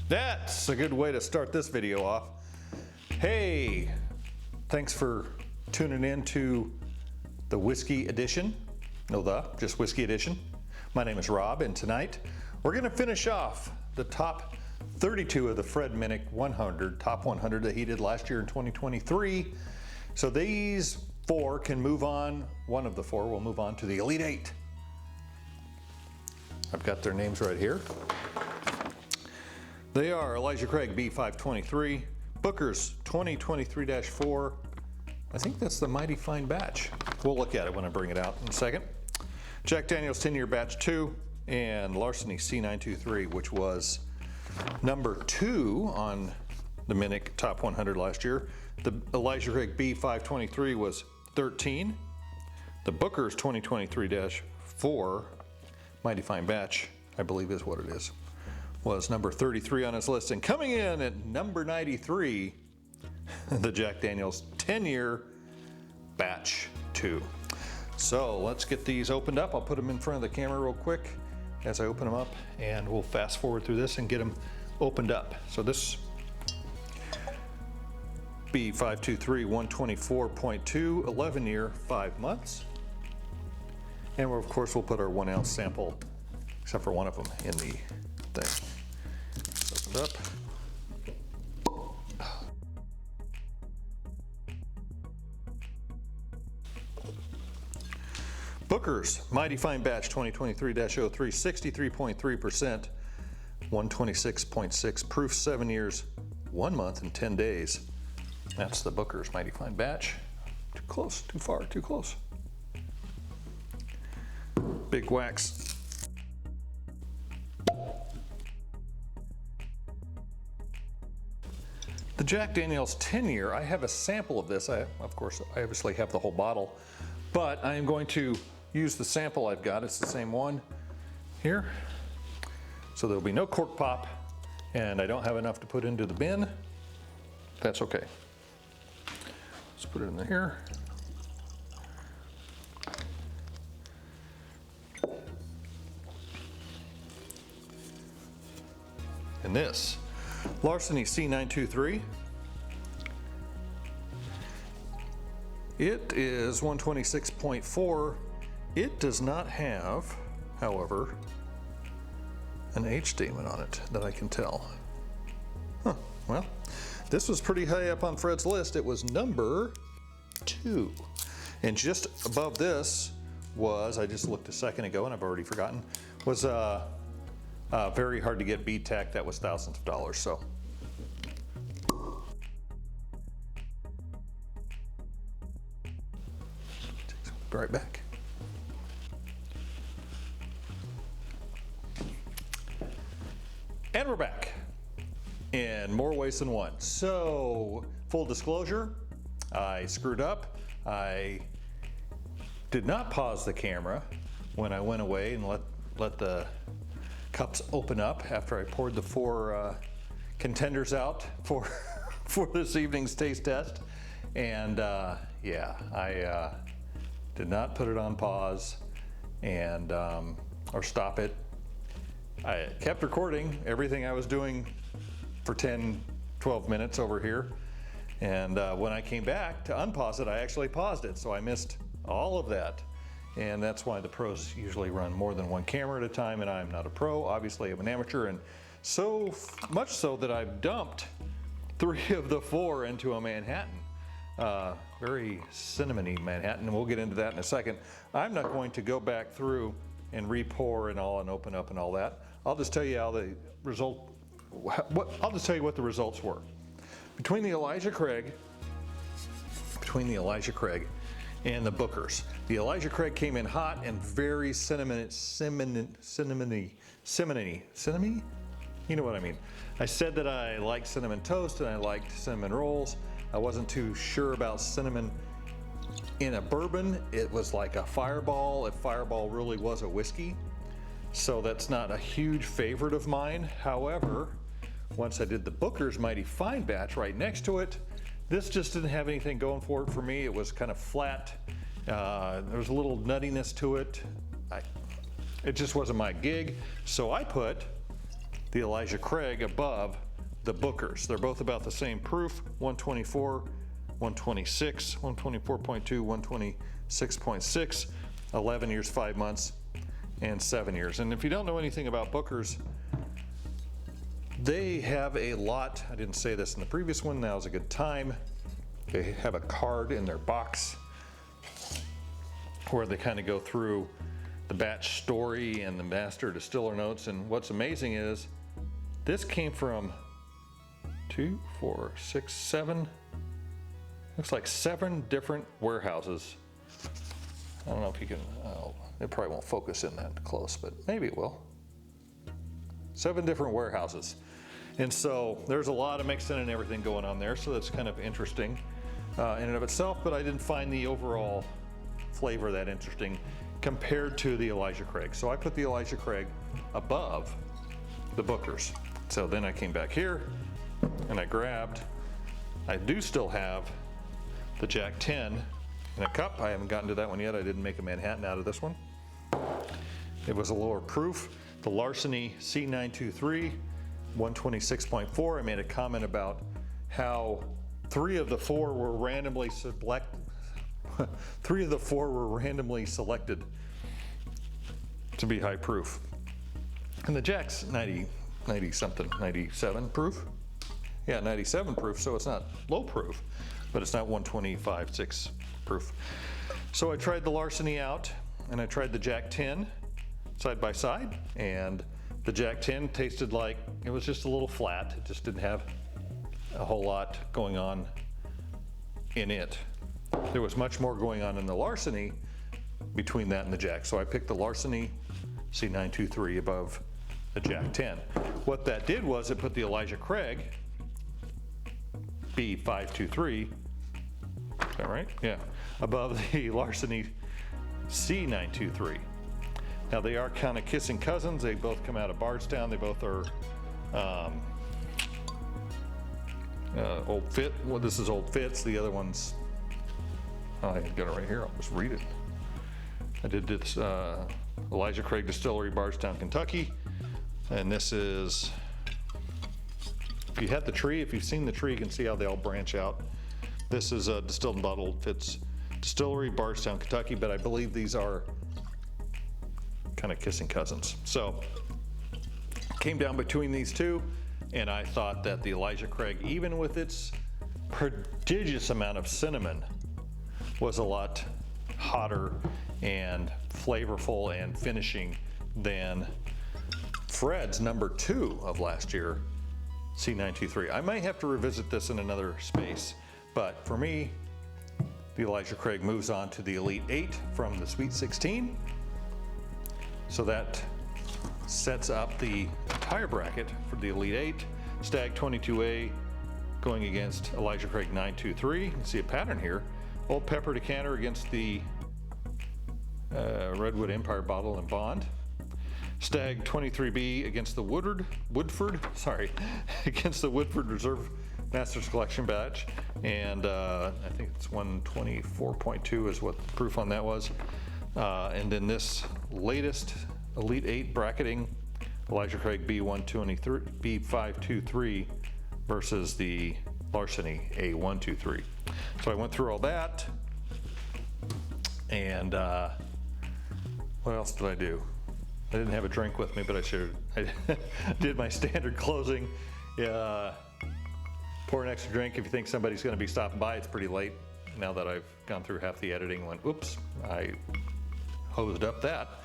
That's a good way to start this video off. Hey, thanks for tuning in to the Whiskey Edition. Just Whiskey Edition. My name is Rob, and tonight we're gonna finish off the top 32 of the Fred Minnick 100, top 100 that he did last year in 2023. So these four can move on, one of the four will move on to the Elite Eight. I've got their names right here. They are Elijah Craig B523, Booker's 2023-4. I think that's the Mighty Fine Batch. We'll look at it when I bring it out in a second. Jack Daniel's 10-year Batch 2, and Larceny C923, which was number 2 on the Minnick Top 100 last year. The Elijah Craig B523 was 13. The Booker's 2023-4, Mighty Fine Batch, I believe is what it is, was number 33 on his list. And coming in at number 93, the Jack Daniel's 10-year Batch 2. So let's get these opened up. I'll put them in front of the camera real quick as I open them up, and we'll fast forward through this and get them opened up. So this B523 124.2, 11-year, 5 months. And of course we'll put our 1 ounce sample, except for one of them, in the thing. Opened up. Booker's Mighty Fine Batch 2023-03, 63.3%, 126.6 proof, 7 years, 1 month, and 10 days. That's the Booker's Mighty Fine Batch. Too close, too far, too close. Big wax. The Jack Daniel's 10-year, I have a sample of this. Of course, I obviously have the whole bottle, but I am going to use the sample I've got. It's the same one here. So there'll be no cork pop, and I don't have enough to put into the bin. That's okay. Let's put it in here. And this, Larceny C923. It is 126.4. It does not have, however, an age statement on it that I can tell. Huh, well, this was pretty high up on Fred's list. It was number 2. And just above this was, I just looked a second ago and I've already forgotten, was very hard to get bead tack. That was thousands of dollars, so. Be right back. And we're back in more ways than one. So, full disclosure, I screwed up. I did not pause the camera when I went away and let the cups open up after I poured the 4 contenders out for this evening's taste test. And yeah, I did not put it on pause and or stop it. I kept recording everything I was doing for 10-12 minutes over here, and when I came back to unpause it, I actually paused it, so I missed all of that. And that's why the pros usually run more than one camera at a time, and I'm not a pro. Obviously I'm an amateur, and so much so that I've dumped 3 of the 4 into a Manhattan. Very cinnamony Manhattan, and we'll get into that in a second. I'm not going to go back through and re-pour and all and open up and all that. I'll just tell you how the result, I'll just tell you what the results were. Between the Elijah Craig and the Booker's. The Elijah Craig came in hot and very cinnamony, you know what I mean. I said that I liked cinnamon toast and I liked cinnamon rolls. I wasn't too sure about cinnamon in a bourbon. It was like a Fireball, if Fireball really was a whiskey. So that's not a huge favorite of mine. However, once I did the Booker's Mighty Fine Batch right next to it, this just didn't have anything going for it for me. It was kind of flat. There was a little nuttiness to it. It just wasn't my gig. So I put the Elijah Craig above the Bookers. They're both about the same proof, 124, 126, 124.2, 126.6, 11 years, 5 months, and 7 years. And if you don't know anything about Bookers, they have a lot, I didn't say this in the previous one, now's a good time. They have a card in their box where they kind of go through the batch story and the master distiller notes. And what's amazing is this came from 2, 4, 6, 7, looks like 7 different warehouses. I don't know if you can, it probably won't focus in that close, but maybe it will. 7 different warehouses. And so there's a lot of mixing and everything going on there, so that's kind of interesting in and of itself, but I didn't find the overall flavor that interesting compared to the Elijah Craig. So I put the Elijah Craig above the Bookers. So then I came back here and I grabbed, I do still have the Jack 10 in a cup. I haven't gotten to that one yet. I didn't make a Manhattan out of this one. It was a lower proof. The Larceny C923, 126.4. I made a comment about how 3 of the 4 were randomly selected. 3 of the 4 were randomly selected to be high proof. And the Jack's 90 something, 97 proof. Yeah, 97 proof, so it's not low proof, but it's not 125.6 proof. So I tried the Larceny out, and I tried the Jack 10 side by side, and the Jack 10 tasted like it was just a little flat. It just didn't have a whole lot going on in it. There was much more going on in the Larceny between that and the Jack. So I picked the Larceny C923 above the Jack 10. What that did was it put the Elijah Craig B523, is that right? Yeah, above the Larceny C923. Now they are kind of kissing cousins. They both come out of Bardstown. They both are Old Fit. Well, this is Old Fitz. The other one's, oh, I got it right here. I'll just read it. I did this Elijah Craig Distillery, Bardstown, Kentucky. And this is, if you had the tree, if you've seen the tree, you can see how they all branch out. This is a distilled and bottled Old Fitz Distillery, Bardstown, Kentucky, but I believe these are kind of kissing cousins. So came down between these two, and I thought that the Elijah Craig, even with its prodigious amount of cinnamon, was a lot hotter and flavorful and finishing than Fred's number 2 of last year, C923. I might have to revisit this in another space, but for me, the Elijah Craig moves on to the Elite 8 from the Sweet 16. So that sets up the entire bracket for the Elite 8. Stag 22A going against Elijah Craig 923. You can see a pattern here. Old Pepper decanter against the Redwood Empire bottle and bond. Stag 23B against the Woodford, against the Woodford Reserve Masters Collection batch. And I think it's 124.2 is what the proof on that was. And then this latest Elite 8 bracketing, Elijah Craig B523 versus the Larceny A123. So I went through all that, and what else did I do? I didn't have a drink with me, but I should. I did my standard closing. Pour an extra drink if you think somebody's going to be stopping by. It's pretty late now that I've gone through half the editing and went, oops, I hosed up that.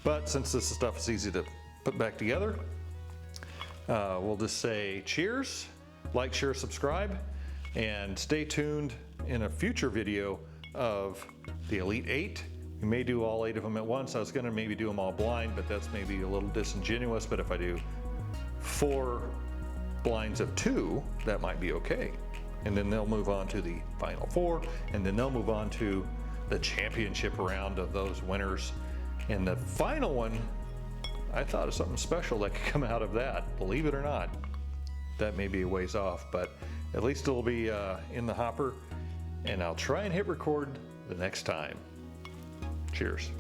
But since this stuff is easy to put back together, we'll just say cheers, like, share, subscribe, and stay tuned in a future video of the Elite 8. We may do all 8 of them at once. I was gonna maybe do them all blind, but that's maybe a little disingenuous. But if I do 4 blinds of 2, that might be okay. And then they'll move on to the final 4, and then they'll move on to the championship round of those winners. And the final one, I thought of something special that could come out of that. Believe it or not, that may be a ways off, but at least it'll be in the hopper, and I'll try and hit record the next time. Cheers.